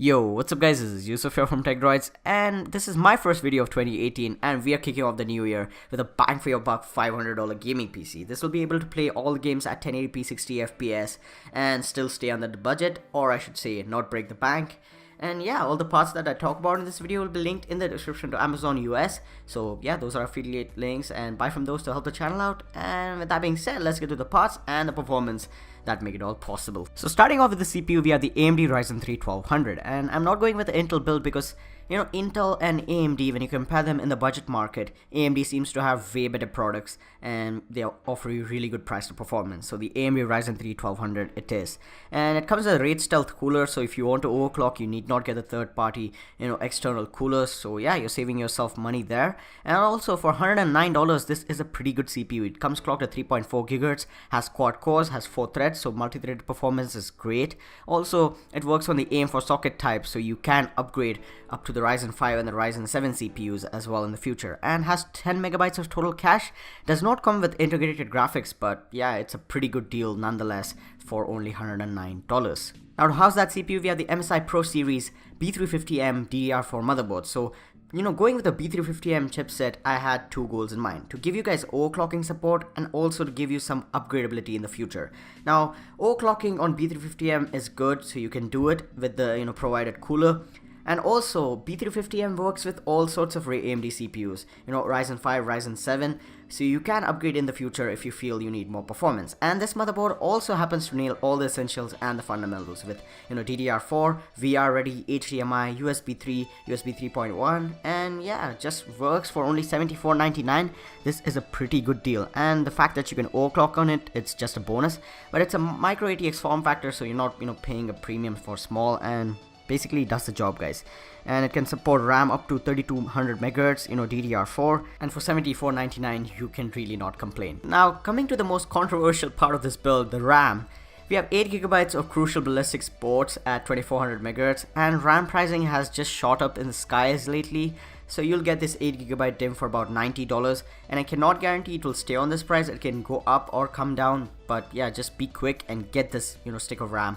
Yo, what's up guys, this is Yusuf here from TechDroids, and this is my first video of 2018, and we are kicking off the new year with a bang for your buck $500 gaming PC. This will be able to play all the games at 1080p 60 FPS and still stay under the budget, or I should say not break the bank. And yeah, all the parts that I talk about in this video will be linked in the description to Amazon US. So yeah, those are affiliate links and buy from those to help the channel out. And with that being said, let's get to the parts and the performance that make it all possible. So starting off with the CPU, we have the AMD Ryzen 3 1200, and I'm not going with the Intel build because Intel and AMD, when you compare them in the budget market, AMD seems to have way better products and they offer you really good price to performance. So the AMD Ryzen 3 1200 it is, and it comes with a Rate Stealth cooler, so if you want to overclock you need not get a third party external coolers. So yeah, you're saving yourself money there. And also for $109, this is a pretty good CPU. It comes clocked at 3.4 GHz, has quad cores, has 4 threads, so multi-threaded performance is great. Also it works on the AM4 socket type, so you can upgrade up to the Ryzen 5 and the Ryzen 7 CPUs as well in the future, and has 10 megabytes of total cache. Does not come with integrated graphics, but yeah, it's a pretty good deal nonetheless for only $109. Now to house that CPU, we have the MSI Pro Series B350M DDR4 motherboard. So going with the B350M chipset, I had two goals in mind: to give you guys overclocking support and also to give you some upgradability in the future. Now, overclocking on B350M is good, so you can do it with the provided cooler. And also, B350M works with all sorts of AMD CPUs, Ryzen 5, Ryzen 7, so you can upgrade in the future if you feel you need more performance. And this motherboard also happens to nail all the essentials and the fundamentals with, DDR4, VR ready, HDMI, USB 3, USB 3.1, and yeah, just works for only $74.99. This is a pretty good deal, and the fact that you can overclock on it, it's just a bonus. But it's a micro ATX form factor, so you're not, paying a premium for small, and basically does the job, guys. And it can support RAM up to 3200 MHz, DDR4, and for $74.99 you can really not complain. Now coming to the most controversial part of this build, the RAM. We have 8GB of Crucial Ballistics ports at 2400 MHz, and RAM pricing has just shot up in the skies lately. So you'll get this 8GB DIMM for about $90, and I cannot guarantee it will stay on this price. It can go up or come down, but yeah, just be quick and get this stick of RAM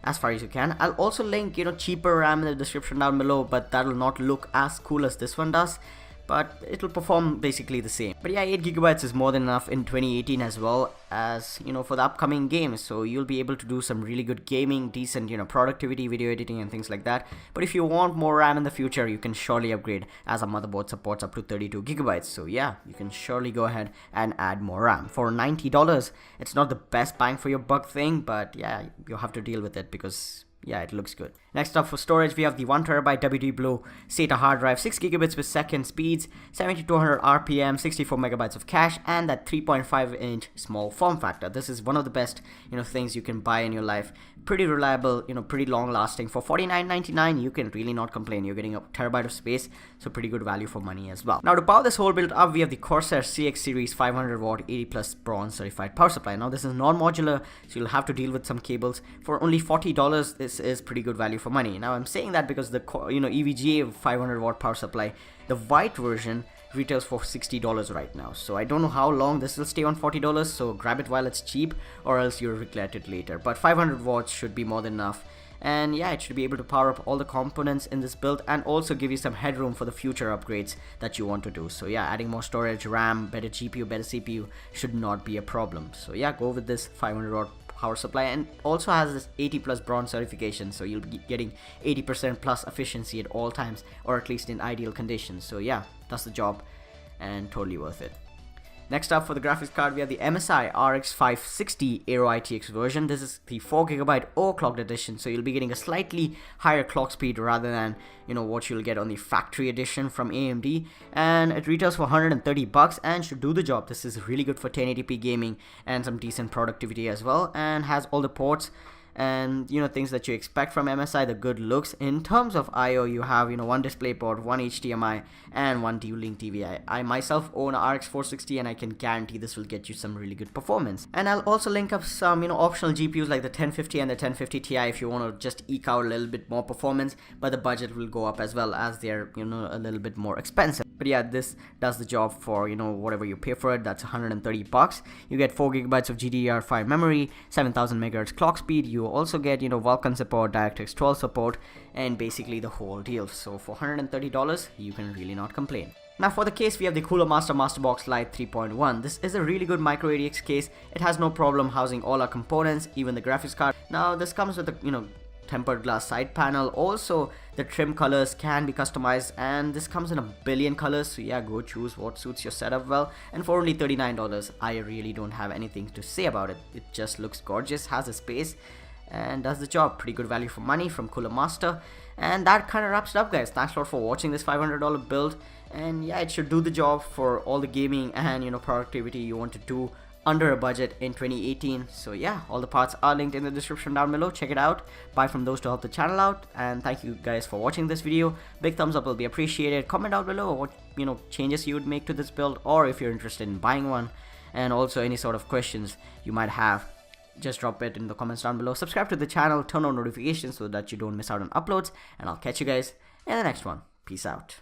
as far as you can. I'll also link cheaper RAM in the description down below, but that will not look as cool as this one does, but it'll perform basically the same. But yeah, 8GB is more than enough in 2018 as well as for the upcoming games, so you'll be able to do some really good gaming, decent productivity, video editing and things like that. But if you want more RAM in the future, you can surely upgrade, as a motherboard supports up to 32GB. So yeah, you can surely go ahead and add more RAM for $90. It's not the best bang for your buck thing, but yeah, you'll have to deal with it because yeah, it looks good. Next up for storage, we have the 1TB WD Blue SATA hard drive, 6GB per second speeds, 7200 RPM, 64 megabytes of cache, and that 3.5-inch small form factor. This is one of the best things you can buy in your life. Pretty reliable, pretty long lasting. For $49.99 you can really not complain. You're getting a terabyte of space, so pretty good value for money as well. Now to power this whole build up, we have the Corsair CX series 500W 80+ bronze certified power supply. Now this is non-modular, so you'll have to deal with some cables. For only $40, this is pretty good value for money. Now I'm saying that because the EVGA 500W power supply, the white version, retails for $60 right now, so I don't know how long this will stay on $40, so grab it while it's cheap or else you'll regret it later. But 500 watts should be more than enough, and yeah, it should be able to power up all the components in this build and also give you some headroom for the future upgrades that you want to do. So yeah, adding more storage, RAM, better GPU, better CPU should not be a problem. So yeah, go with this 500W power supply, and also has this 80+ bronze certification, so you'll be getting 80% plus efficiency at all times, or at least in ideal conditions. So yeah, that's the job and totally worth it. Next up for the graphics card, we have the MSI RX 560 Aero ITX version. This is the 4GB overclocked edition, so you'll be getting a slightly higher clock speed rather than what you'll get on the factory edition from AMD, and it retails for $130 and should do the job. This is really good for 1080p gaming and some decent productivity as well, and has all the ports and things that you expect from MSI, the good looks. In terms of IO, you have one DisplayPort, one HDMI, and one Dual-Link TV. I myself own a RX 460 and I can guarantee this will get you some really good performance. And I'll also link up some optional GPUs like the 1050 and the 1050 Ti if you want to just eke out a little bit more performance, but the budget will go up as well as they're a little bit more expensive. But yeah, this does the job for, you know, whatever you pay for it. That's 130 bucks. You get 4 gigabytes of GDDR5 memory, 7000 megahertz clock speed. You also get, you know, Vulkan support, DirectX 12 support, and basically the whole deal. So for $130, you can really not complain. Now for the case, we have the Cooler Master Masterbox Lite 3.1. This is a really good micro ATX case. It has no problem housing all our components, even the graphics card. Now this comes with a, you know, tempered glass side panel. Also, the trim colors can be customized, and this comes in a billion colors, so yeah, go choose what suits your setup well. And for only $39, I really don't have anything to say about it. It just looks gorgeous, has a space, and does the job. Pretty good value for money from Cooler Master. And that kind of wraps it up, guys. Thanks a lot for watching this $500 build, and yeah, it should do the job for all the gaming and, you know, productivity you want to do under a budget in 2018. So yeah, all the parts are linked in the description down below. Check it out, buy from those to help the channel out. And thank you guys for watching this video. Big thumbs up will be appreciated. Comment down below what, you know, changes you would make to this build, or if you're interested in buying one, and also any sort of questions you might have, just drop it in the comments down below. Subscribe to the channel, turn on notifications so that you don't miss out on uploads, and I'll catch you guys in the next one. Peace out.